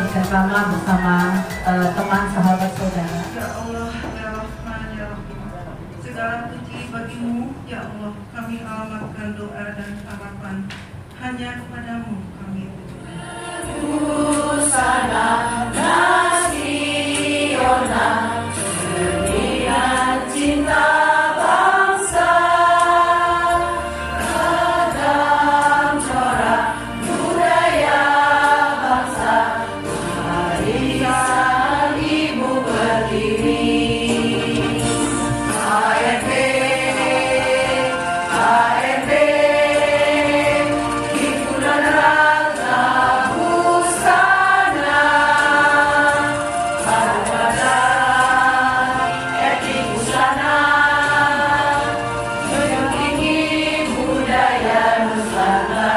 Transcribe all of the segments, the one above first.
bisa sama bersama teman sahabat saudara. Ya Allah, ya Rahman, ya Rahim. Segala puji bagimu, ya Allah. Kami alamatkan doa dan harapan hanya kepadamu kami Sana nasional, cerminan cinta bangsa, ragam corak budaya bangsa, warisan ibu berdiri. ARB, ARB, himpunan ragna busana, armada etnik busana, mendampingi budaya Nusantara.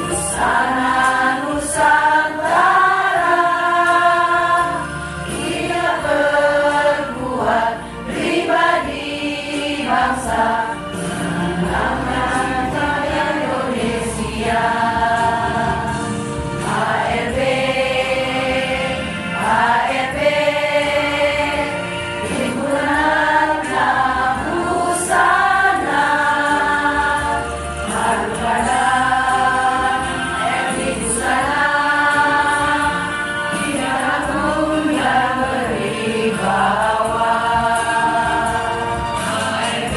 Busana Nusantara, ia berbuat pribadi bangsa, menangkan Indonesia. ARB, ARB, himpunan busana, armada etnik busana, dimanapun yang berwibawa. ARB,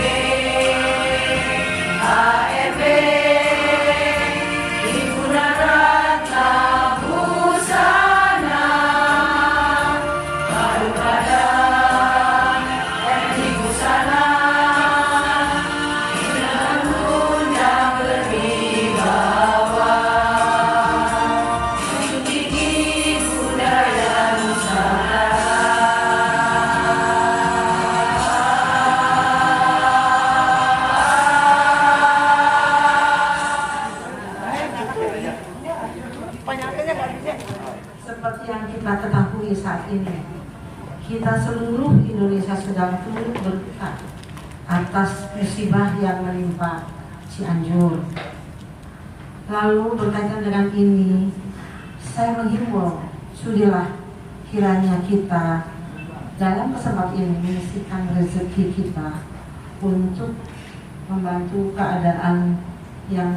ARB, himpunan ragna busana, armada etnik busana, dimanapun yang berwibawa, mentinggi budaya Nusantara. Seperti yang kita ketahui saat ini, kita seluruh Indonesia sedang turut berduka atas musibah yang menimpa Cianjur. Lalu berkaitan dengan ini, saya menghimbau, sudilah kiranya kita dalam kesempatan ini menyisihkan rezeki kita untuk membantu keadaan yang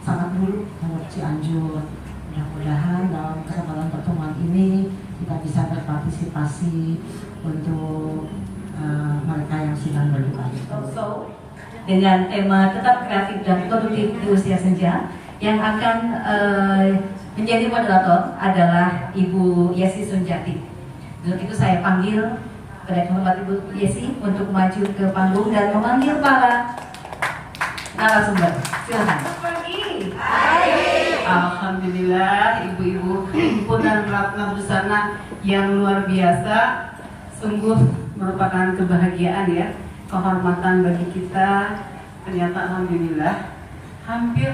sangat buruk menurut Cianjur. Mudah-mudahan dalam kesempatan pertemuan ini kita bisa berpartisipasi untuk mereka yang sedang berduka. Also, dengan tema tetap kreatif dan produktif di usia senja, yang akan menjadi moderator adalah Ibu Yesi Sunjati. Untuk itu saya panggil kepada hormat Ibu Yesi untuk maju ke panggung dan memanggil para narasumber. Silakan. Alhamdulillah, ibu-ibu himpunan Ratna Busana yang luar biasa, sungguh merupakan kebahagiaan ya, kehormatan bagi kita. Ternyata alhamdulillah hampir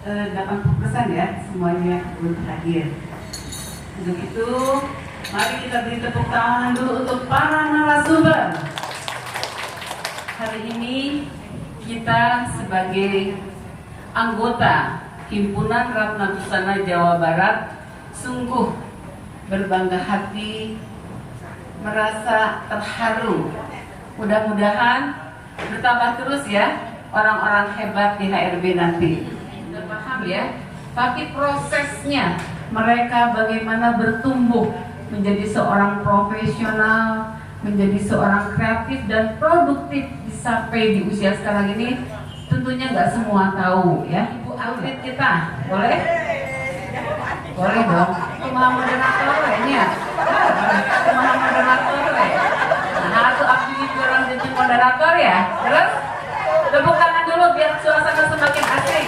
80% ya semuanya hadir. Untuk itu mari kita beri tepuk tangan dulu untuk para narasumber. Hari ini kita sebagai anggota Himpunan Ratna Busana Jawa Barat sungguh berbangga hati, merasa terharu. Mudah-mudahan bertambah terus ya orang-orang hebat di HRB nanti. Sudah paham ya? Tapi prosesnya mereka bagaimana bertumbuh menjadi seorang profesional, menjadi seorang kreatif dan produktif sampai di usia sekarang ini, tentunya nggak semua tahu ya. Ibu atlet kita, boleh? Boleh dong. Kumaha moderator ini ya. Kumaha moderator ya. Nah, aku abdi orang jadi moderator ya. Terus tepuk tangan dulu biar suasana semakin asik.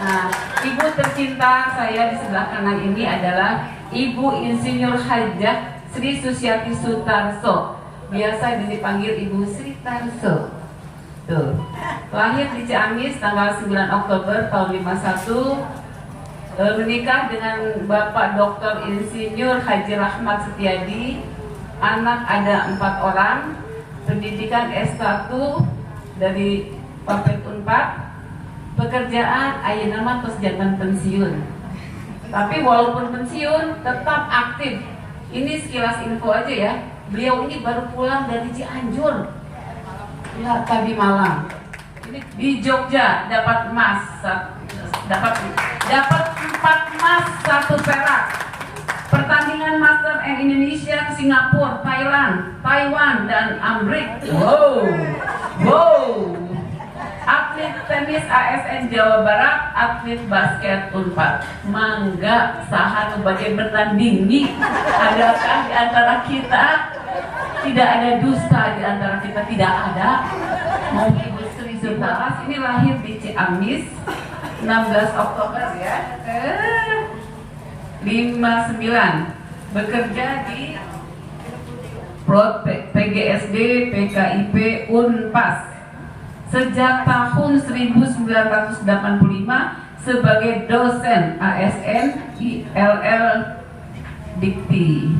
Nah, ibu tercinta saya di sebelah kanan ini adalah Ibu Insinyur Hajah Sri Susiati Sutarso. Biasa dipanggil Ibu Sri Tarso. Tuh. Lahir di Ciamis tanggal 9 Oktober tahun 51, menikah dengan Bapak Dr. Insinyur Haji Rahmat Setiadi. Anak ada 4 orang, pendidikan S1 dari Papet Unpad, pekerjaan ayeuna mah tos jantan pensiun. Tapi walaupun pensiun tetap aktif. Ini sekilas info aja ya. Beliau ini baru pulang dari Cianjur. Ya, tadi malam. Ini di Jogja dapat emas, dapat 4 emas, 1 perak. Pertandingan Master Indonesia ke Singapura, Thailand, Taiwan, dan Amerika. Wow. Atlet tenis ASN Jawa Barat, atlet basket Unpad. Mangga saha nu bade bertanding nih. Adakah di antara kita? Tidak ada dusta di antara kita, tidak ada. Mau Ibu Sri Sutaras ini lahir di Ciamis 16 Oktober ya. 59. Bekerja di Prod PGSD PKIP Unpas sejak tahun 1985 sebagai dosen ASN ILL Dikti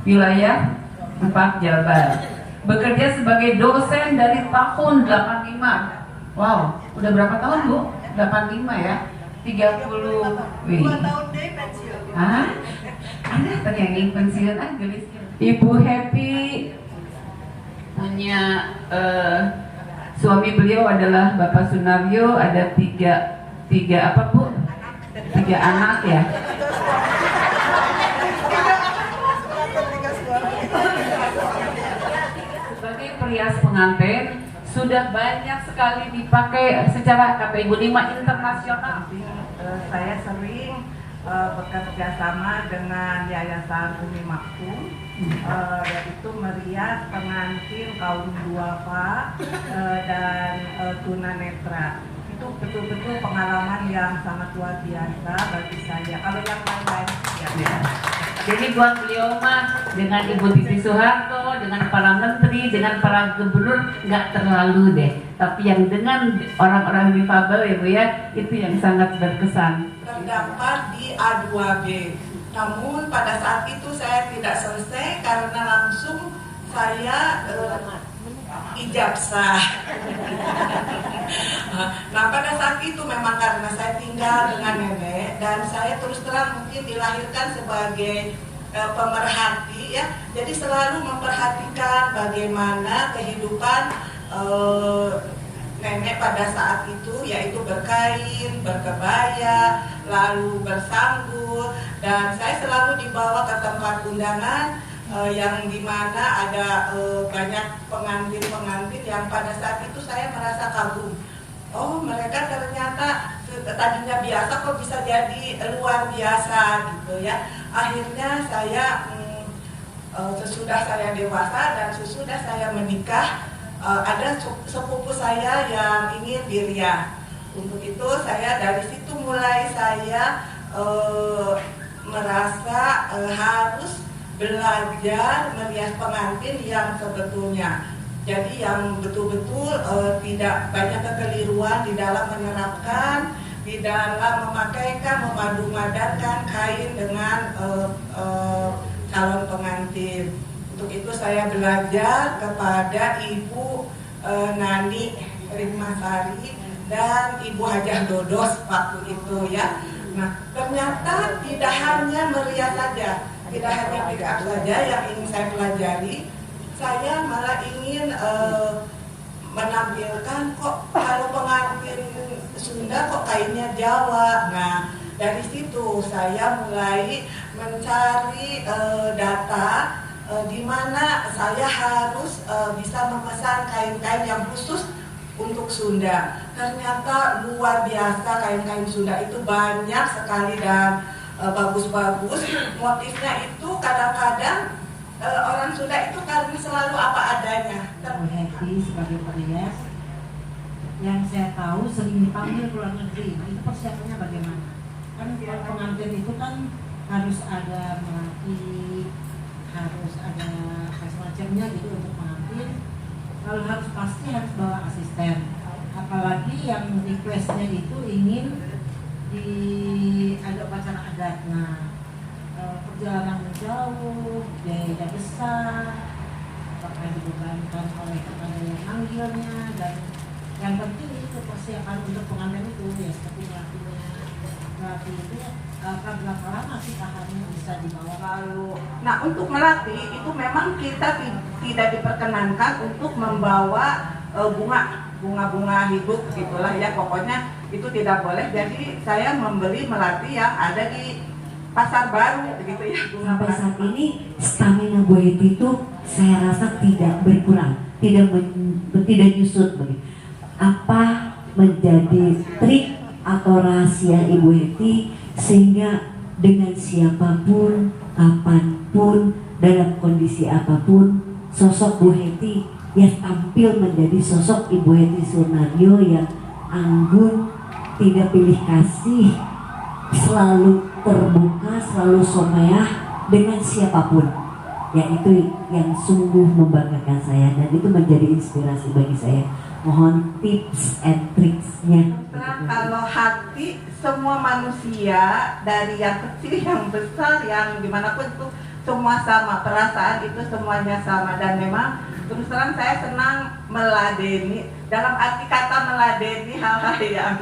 wilayah 4 Jabar. Bekerja sebagai dosen dari tahun 85. Wow, udah berapa tahun Bu? 85 ya? 30 wih. 2 tahun deh pensiun. Hah? Ada penyanyi pensiun aja. Ibu Happy punya suami beliau adalah Bapak Sunaryo, ada tiga apa Bu? 3 anak ya. Sebagai perias pengantin sudah banyak sekali dipakai secara KPI Bu 5 internasional. Saya sering bekerja sama dengan Yayasan Umi Maktum, yaitu merias pengantin kaum duafa dan tunanetra. Itu betul-betul pengalaman yang sangat luar biasa bagi saya. Kalau yang lain-lain ya. Jadi buat beliau mah dengan Ibu Titi Soeharto, dengan para menteri, dengan para gubernur nggak terlalu deh. Tapi yang dengan orang-orang difabel ya Bu ya, itu yang sangat berkesan. Terdapat di A2B. Namun pada saat itu saya tidak selesai karena langsung saya ijazah. Nah pada saat itu memang karena saya tinggal dengan nenek dan saya terus terang mungkin dilahirkan sebagai pemerhati ya, jadi selalu memperhatikan bagaimana kehidupan nenek pada saat itu, yaitu berkain, berkebaya, lalu bersanggul, dan saya selalu dibawa ke tempat undangan yang dimana ada banyak pengantin-pengantin yang pada saat itu saya merasa kagum. Oh mereka ternyata tadinya biasa kok bisa jadi luar biasa gitu ya. Akhirnya saya sesudah saya dewasa dan sesudah saya menikah, ada sepupu saya yang ingin diriah. Untuk itu saya dari situ mulai saya merasa harus belajar merias pengantin yang sebetulnya. Jadi yang betul-betul tidak banyak kekeliruan di dalam menerapkan, di dalam memakaikan, memadu-madankan kain dengan calon pengantin. Untuk itu saya belajar kepada Ibu Nani Rimmasari dan Ibu Hajah Dodos waktu itu ya. Nah ternyata tidak hanya merias saja, tidak hanya make up saja yang ingin saya pelajari, saya malah ingin menampilkan kok kalau pengantin Sunda kok kainnya Jawa. Nah dari situ saya mulai mencari data di mana saya harus bisa memesan kain-kain yang khusus untuk Sunda. Ternyata luar biasa kain-kain Sunda itu banyak sekali dan bagus-bagus. Motifnya itu kadang-kadang orang Sunda itu karena selalu apa adanya. Bu Happy sebagai perias yang saya tahu sering dipanggil ke luar negeri. Itu persiapannya bagaimana? Kan kalau pengantin itu kan harus ada melatih, harus ada semacamnya gitu untuk pengantin. Kalau harus pasti harus bawa asisten. Apalagi yang requestnya itu ingin ada upacara adat. Nah, perjalanan jauh, biaya besar, apakah dibebankan oleh kepada yang manggilnya, dan yang penting itu untuk persiapan untuk pengantin itu ya seperti melatih itu akan berapa lama sih tahannya bisa dibawa? Nah, untuk melatih itu memang kita tidak diperkenankan untuk membawa bunga-bunga hidup gitulah ya, pokoknya itu tidak boleh. Jadi saya melatih yang ada di pasar baru begitu ya. Sampai saat ini stamina Bu Heti itu saya rasa tidak berkurang, tidak nyusut begitu. Apa menjadi trik atau rahasia Ibu Heti sehingga dengan siapapun, kapanpun, dalam kondisi apapun, sosok Bu Heti yang tampil menjadi sosok Ibu Heti Sunario yang anggun, tidak pilih kasih, selalu terbuka, selalu someah dengan siapapun. Ya, itu yang sungguh membanggakan saya dan itu menjadi inspirasi bagi saya. Mohon tips and tricksnya. Kalau hati semua manusia dari yang kecil, yang besar, yang dimanapun itu semua sama, perasaan itu semuanya sama. Dan memang terus terang saya senang meladeni, dalam arti kata meladeni hal-hal yang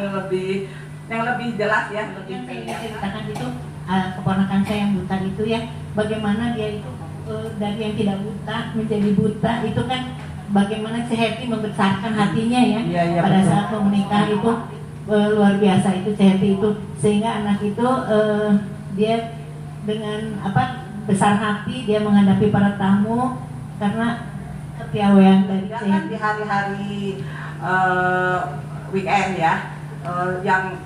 lebih jelas ya. Yang saya ceritakan itu keponakan saya yang buta itu ya, bagaimana dia itu dari yang tidak buta menjadi buta itu kan, bagaimana si Happy membesarkan hatinya ya, pada betul. saat mau menikah itu luar biasa itu si Happy itu, sehingga anak itu dia dengan besar hati dia menghadapi para tamu karena kepiawaian dari si Jangan di hari-hari weekend ya, yang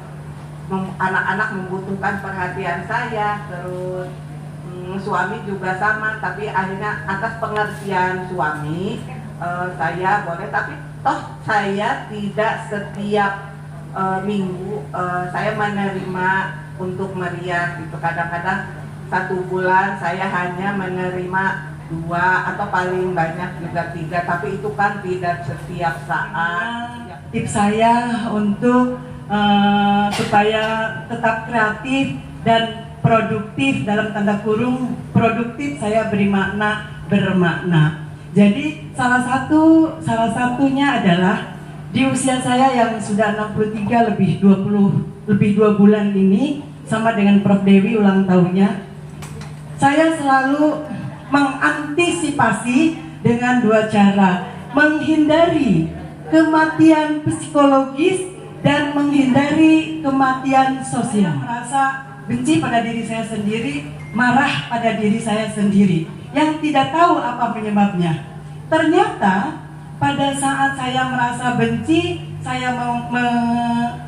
anak-anak membutuhkan perhatian saya, terus suami juga sama, tapi akhirnya atas pengertian suami saya boleh, tapi toh saya tidak setiap minggu saya menerima untuk merias gitu. Kadang-kadang 1 bulan saya hanya menerima 2 atau paling banyak juga 3, tapi itu kan tidak setiap saat. Tips saya untuk supaya tetap kreatif dan produktif, dalam tanda kurung produktif, saya beri makna bermakna. Jadi salah satunya adalah di usia saya yang sudah 63 lebih 2 bulan ini, sama dengan Prof Dewi ulang tahunnya, saya selalu mengantisipasi dengan 2 cara: menghindari kematian psikologis dan menghindari kematian sosial. Merasa benci pada diri saya sendiri, marah pada diri saya sendiri, yang tidak tahu apa penyebabnya. Ternyata pada saat saya merasa benci, saya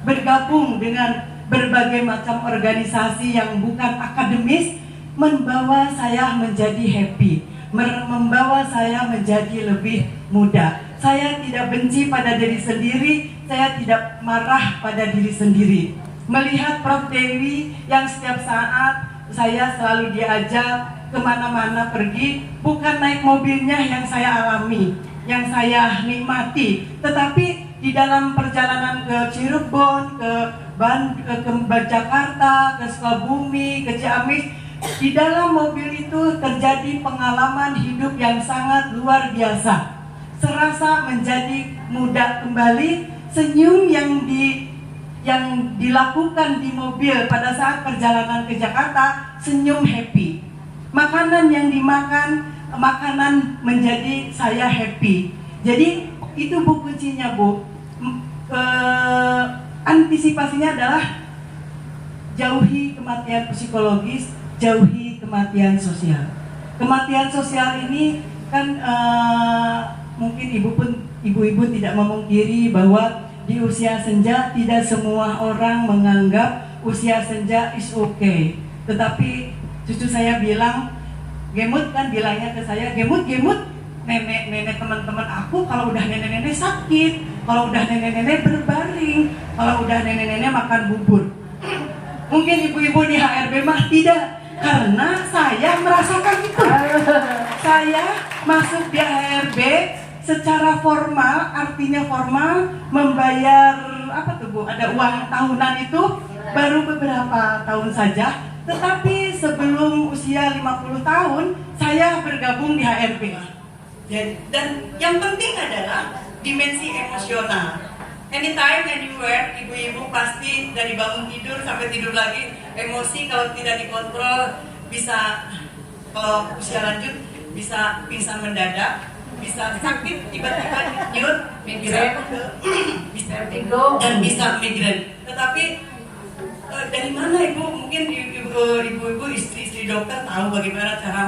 bergabung dengan berbagai macam organisasi yang bukan akademis, membawa saya menjadi happy, membawa saya menjadi lebih muda. Saya tidak benci pada diri sendiri, saya tidak marah pada diri sendiri. Melihat Prof Dewi yang setiap saat saya selalu diajak kemana-mana pergi, bukan naik mobilnya yang saya alami, yang saya nikmati, tetapi di dalam perjalanan ke Cirebon, ke Jakarta, ke Sukabumi, ke Ciamis, di dalam mobil itu terjadi pengalaman hidup yang sangat luar biasa. Serasa menjadi muda kembali, senyum yang dilakukan di mobil pada saat perjalanan ke Jakarta, senyum happy. Makanan yang dimakan, makanan menjadi saya happy. Jadi itu Bu kuncinya, Bu. Antisipasinya adalah jauhi kematian psikologis, jauhi kematian sosial. Kematian sosial ini kan mungkin ibu-ibu tidak memungkiri bahwa di usia senja tidak semua orang menganggap usia senja is okay. Tetapi cucu saya bilang, gemut kan bilangnya ke saya, gemut, nenek teman-teman aku kalau udah nenek-nenek sakit, kalau udah nenek-nenek berbaring, kalau udah nenek-nenek makan bubur. Mungkin ibu-ibu di HRB mah tidak, karena saya merasakan itu. Saya masuk di HRB secara formal, artinya formal, membayar apa tuh Bu? Ada uang tahunan itu baru beberapa tahun saja. Tetapi sebelum usia 50 tahun saya bergabung di HRB. Dan yang penting adalah dimensi emosional. anytime, anywhere, ibu-ibu pasti dari bangun tidur sampai tidur lagi, emosi kalau tidak dikontrol bisa, kalau usia lanjut bisa pingsan mendadak, bisa sakit tiba-tiba nyut, migrain, bisa dan bisa migrain. Tetapi dari mana ibu? Mungkin ibu-ibu istri dokter tahu bagaimana cara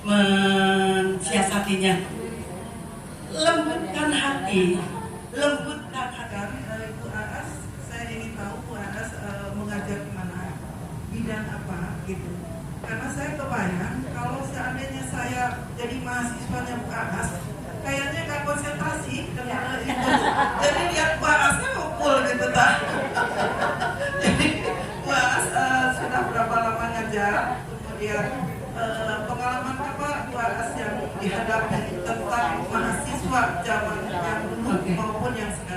mensiasatinya. Lembutkan hati, lembutkan hati. Ibu Aas, saya ingin tahu Bu Aas mengajar di mana, bidang apa gitu. Karena saya kebayang kalau seandainya saya jadi mahasiswanya Bu Aas, kayaknya nggak konsentrasi karena itu. Jadi lihat Bu Aasnya ngumpul gitu tak. Jadi Bu Aas sudah berapa lama ngajar, kemudian pengalaman apa Bu Aas yang dihadapi tentang mahasiswa zaman yang dulu maupun yang sekarang?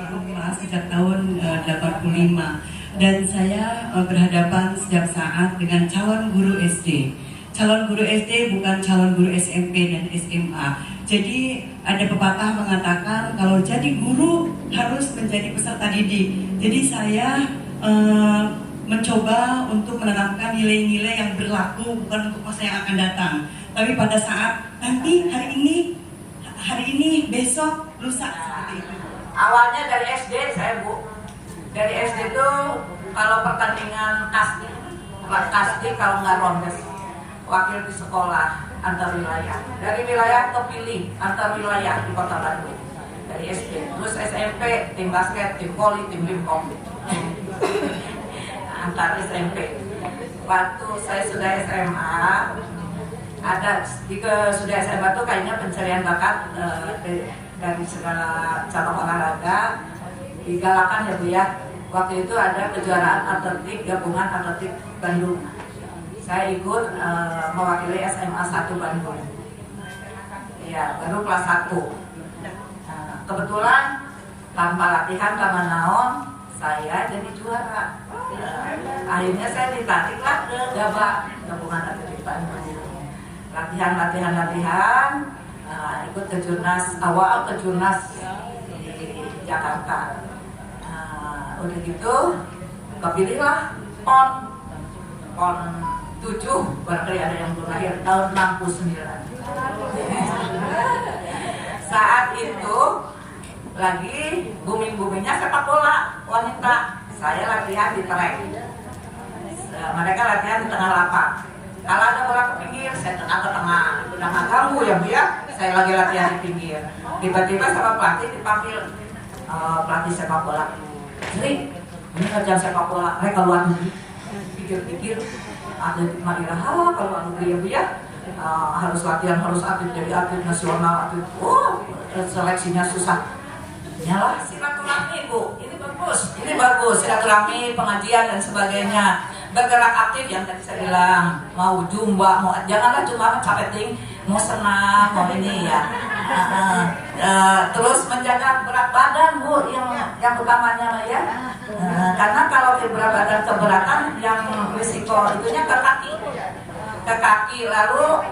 Sejak tahun 85 dan saya berhadapan setiap saat dengan calon guru SD. Calon guru SD bukan calon guru SMP dan SMA. Jadi ada pepatah mengatakan kalau jadi guru harus menjadi peserta didik. Jadi saya mencoba untuk menanamkan nilai-nilai yang berlaku bukan untuk masa yang akan datang, tapi pada saat nanti hari ini besok lusa seperti itu. Awalnya dari SD saya Bu, dari SD itu kalau pertandingan kasdi kalau nggak rondes, wakil di sekolah antar wilayah, dari wilayah kepilih antar wilayah di Kota Bandung dari SD. Terus SMP tim basket, tim voli, tim limkom antar SMP. Waktu saya sudah SMA, sudah SMA tuh kayaknya pencarian bakat dari segala cabang olahraga digalakan ya Bu ya. Waktu itu ada kejuaraan atletik gabungan atletik Bandung. Saya ikut mewakili SMA 1 Bandung. Ya, baru kelas 1. Kebetulan tanpa latihan tanpa naon, saya jadi juara. Akhirnya saya ditariklah ke gabungan atletik Bandung. Latihan, ikut kejurnas di Jakarta. Udah gitu kepilihlah PON 7, barangkali ada yang belum lahir, tahun 69. Saat itu lagi booming-boomingnya sepak bola wanita. Saya latihan di track, mereka latihan di tengah lapang. Kalau ada bola ke pinggir, saya tengah ke tengah. Udah nggak ganggu ya Bu ya, saya lagi latihan di pinggir. Tiba-tiba sama pelatih dipanggil, pelatih sepak bola. Jadi ini kerjaan sepak bola, mereka luar negeri. Pikir-pikir, atlet Madinah kalau luar negeri ya Bu ya, harus latihan, harus atlet jadi atlet nasional, atlet. Seleksinya susah. Yalah, silaturahmi Bu, ini bagus, silaturahmi, pengajian dan sebagainya. Bergerak aktif yang tadi saya bilang, mau jumba, janganlah cuma capeting, mau senam, mau ini ya. Terus menjaga berat badan Bu, yang utamanya ya. Karena kalau berat badan keberatan, yang risiko itunya ke kaki, lalu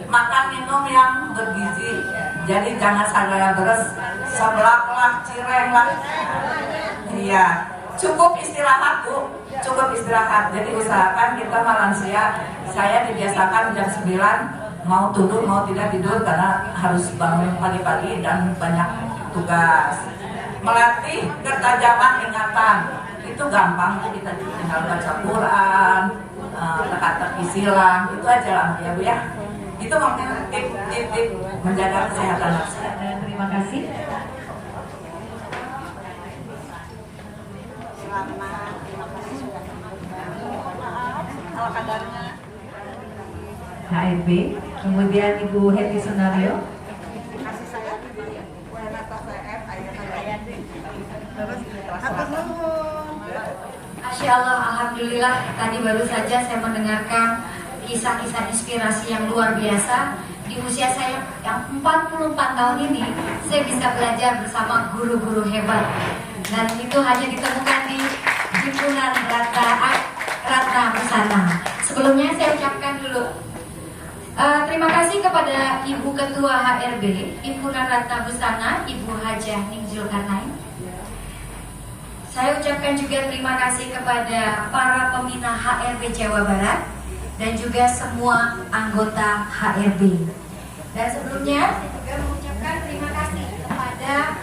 makan minum yang bergizi. Jadi jangan sadaya beres, seblak lah, cireng lah. Iya, cukup istirahat Bu, cukup istirahat. Jadi usahakan kita lansia, saya dibiasakan jam 9 mau tidur mau tidak tidur karena harus bangun pagi-pagi dan banyak tugas. Melatih ketajaman ingatan itu gampang, kita tinggal baca Quran, teka-teki silang, itu aja lah ya Bu ya. Itu mungkin tip-tip menjaga kesehatan nafsu. Terima kasih. HRB, kemudian Ibu Heti Sunario. Masya Allah, Alhamdulillah, tadi baru saja saya mendengarkan kisah-kisah inspirasi yang luar biasa. Di usia saya yang 44 tahun ini, saya bisa belajar bersama guru-guru hebat. Dan itu hanya ditemukan di Himpunan Ratna Busana. Sebelumnya saya ucapkan dulu terima kasih kepada Ibu Ketua HRB Himpunan Ratna Busana, Ibu Hajah Ning Zulkarnain. Saya ucapkan juga terima kasih kepada para pembina HRB Jawa Barat dan juga semua anggota HRB. Dan sebelumnya saya juga mengucapkan terima kasih kepada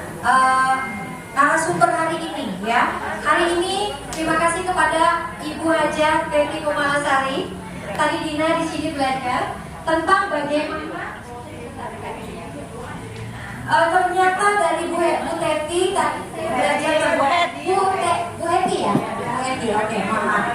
narasumber hari ini ya. Hari ini terima kasih kepada Ibu Hajah Teti Kumalasari. Tadi Dina di sini belajar tentang bagaimana ternyata dari Bu Teti tadi belajar Bu Heti ya, Bu Heti, oke, maaf.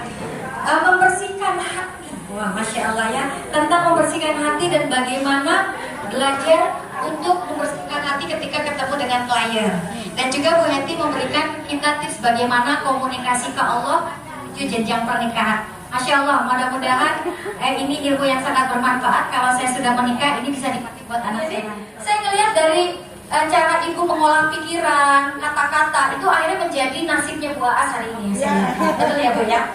Membersihkan hati, wah, masya Allah ya, tentang membersihkan hati dan bagaimana belajar untuk membersihkan hati ketika ketemu dengan klien. Dan juga Bu Heti memberikan kita tips bagaimana komunikasi ke Allah menuju jenjang pernikahan. Masya Allah, mudah-mudahan ini ilmu yang sangat bermanfaat. Kalau saya sudah menikah, ini bisa dipakai buat anak saya. Saya ngelihat dari cara ibu mengolah pikiran, kata-kata, itu akhirnya menjadi nasibnya Bu Aas hari ini. Betul ya Bu ya?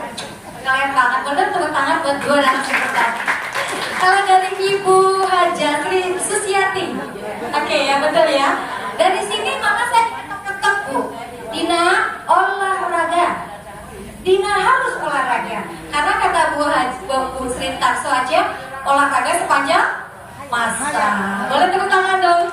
Kalian banget, boleh tepuk tangan buat dua narasumber tadi. Kalau dari Ibu Hajah Sri Susiati, oke ya, betul ya. Dari sini maka saya ketok Bu, Dina olahraga. Dina harus olahraga. Karena kata Bu Sri Tarso aja, olahraga sepanjang masa. Boleh tepuk tangan dong.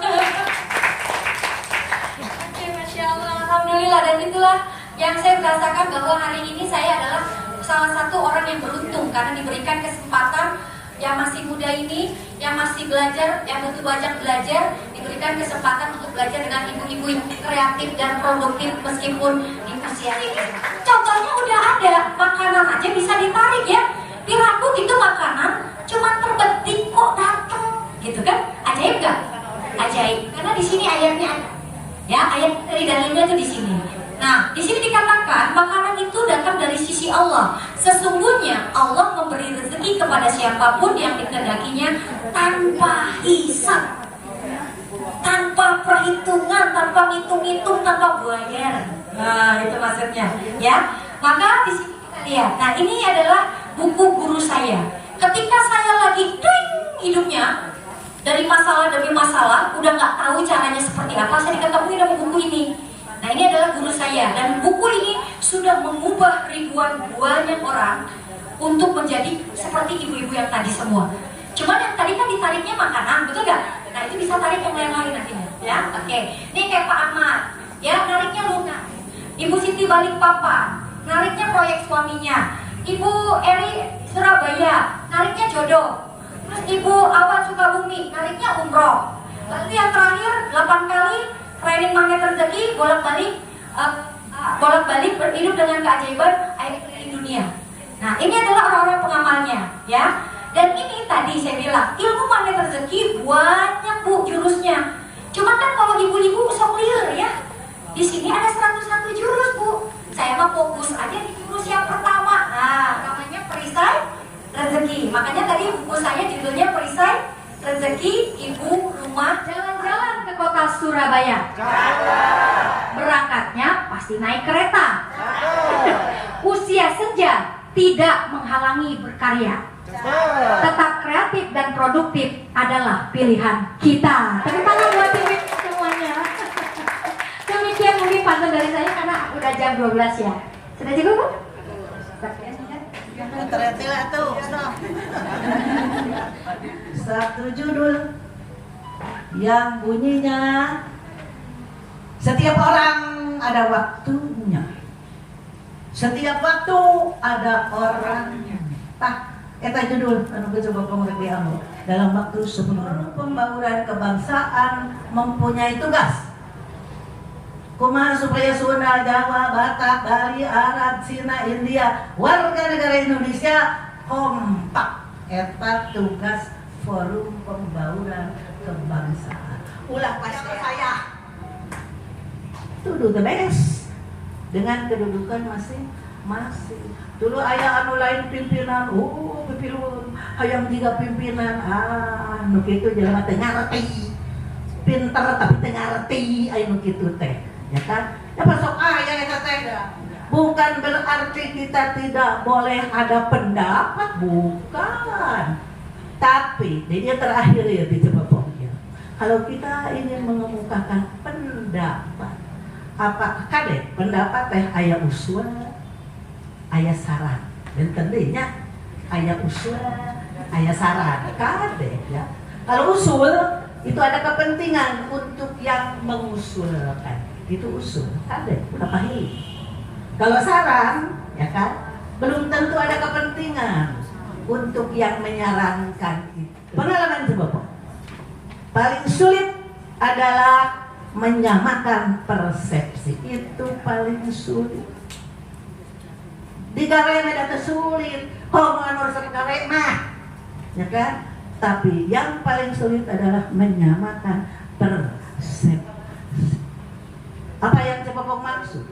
Oke, Masya Allah, Alhamdulillah. Dan itulah yang saya merasakan bahwa hari ini saya adalah salah satu orang yang beruntung karena diberikan kesempatan yang masih muda ini, yang masih belajar, yang butuh banyak belajar, diberikan kesempatan untuk belajar dengan ibu-ibu yang kreatif dan produktif meskipun di usia ini. Contohnya udah ada, makanan aja bisa ditarik ya. Piraku itu makanan cuma terbetik kok datang, gitu kan? Ajaib gak? Ajaib. Karena di sini ayatnya ada. Ya, ayat dari dalilnya itu di sini. Nah, di sini dikatakan makanan itu datang dari sisi Allah. Sesungguhnya Allah memberi rezeki kepada siapapun yang dikehendakinya tanpa hisab, tanpa perhitungan, tanpa hitung-hitung, tanpa bayar. Nah, itu maksudnya, ya. Maka di sini kita lihat. Nah, ini adalah buku guru saya. Ketika saya lagi ding hidupnya dari masalah demi masalah, udah nggak tahu caranya seperti apa, saya diketahui dengan buku ini. Nah, ini adalah guru saya dan buku ini sudah mengubah ribuan banyak orang untuk menjadi seperti ibu-ibu yang tadi semua. Cuman yang tadi kan ditariknya makanan, betul nggak? Nah, itu bisa tarik yang lain-lain nantinya, ya. Oke, ini kayak Pak Ahmad, ya, nariknya lunak. Ibu Siti Balikpapan, nariknya proyek suaminya. Ibu Eri Surabaya, nariknya jodoh. Terus Ibu Awan Sukabumi, nariknya umroh. Lalu yang terakhir 8 kali training magnet rezeki, bolak-balik berhidup dengan keajaiban air keliling dunia. Nah, ini adalah orang-orang pengamalnya, ya. Dan ini tadi saya bilang ilmu magnet rezeki banyak Bu jurusnya. Cuma kan kalau ibu-ibu sok clear ya. Di sini ada 101 jurus Bu. Saya mah fokus aja di jurus yang pertama. Nah, namanya perisai rezeki. Makanya tadi buku saya judulnya perisai rezeki ibu rumah. Jalan-jalan ke kota Surabaya. Berangkatnya pasti naik kereta. Usia senja tidak menghalangi berkarya. Tetap kreatif dan produktif adalah pilihan kita. Tepuk tangan buat tim semuanya. Demikian mungkin pantun dari saya karena udah jam 12 ya. Sudah cukup Bu? Ternyata tuh. Satu judul yang bunyinya setiap orang ada waktunya, setiap waktu ada orangnya. Eta judul anu coba kamu diambil dalam waktu sebelum pembangunan kebangsaan mempunyai tugas. Kumaha supaya Sunda, Jawa, Batak, Bali, Arab, Cina, India, warga negara Indonesia kompak. Eta tugas Forum Pembangunan Kebangsaan. Ulah pas saya. Tuduh the best dengan kedudukan masing-masing. Dulu aya anu lain pimpinan, pimpinan hayang jiga pimpinan, nu kitu jelema teh ngarti. Pinter tapi teh ngarti aya nu kitu teh. Ya kan? Ya masuk aya eta teh. Bukan berarti kita tidak boleh ada pendapat, bukan. Tapi dia terakhir ya dicoba pokoknya. Kalau kita ingin mengemukakan pendapat apa kade pendapat teh aya usul aya saran dan tentunya aya usul aya saran kade ya. Kalau usul itu ada kepentingan untuk yang mengusulkan, itu usul kade udah pahit. Kalau saran ya kan belum tentu ada kepentingan untuk yang menyarankan itu. Pengalaman itu Bapak paling sulit adalah menyamakan persepsi, itu paling sulit. Di gawe meda sulit, homongan urusan gawe mah, ya kan? Tapi yang paling sulit adalah menyamakan persepsi. Apa yang Bapak maksud?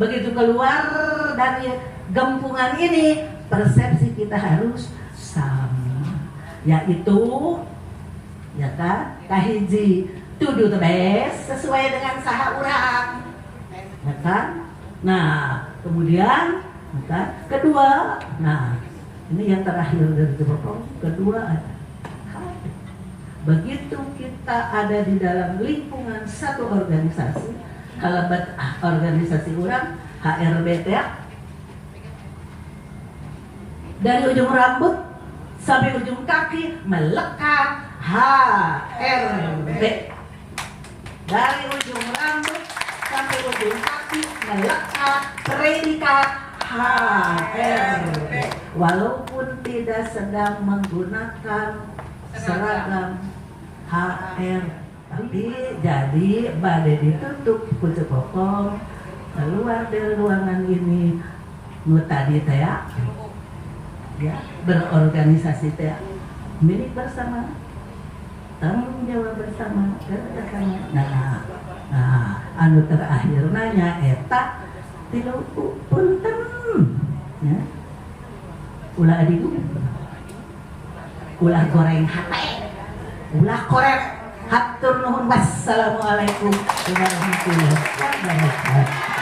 Begitu keluar dari gempungan ini, persepsi kita harus sama, yaitu, ya kan? Kahiji tuduh tebes sesuai dengan saha urang, ya kan? Nah, kemudian, ya kan? Kedua, nah ini yang terakhir dari Bapak. Kedua, begitu kita ada di dalam lingkungan satu organisasi, kalau organisasi urang HRBT ya, dari ujung rambut sampai ujung kaki melekat HRB. Dari ujung rambut sampai ujung kaki melekat predikat HRB. Walaupun tidak sedang menggunakan seragam HR, tapi jadi badai ditutup kucuk kokong keluar dari ruangan ini nu tadi teh ya berorganisasi teh milik bersama, tanggung jawab bersama, kerjasama. Nah, anu terakhir nanya eta tilu punten ya. Ulah adigu, ulah goreng hate, ulah korek. Hatur nuhun, wassalamualaikum warahmatullahi wabarakatuh.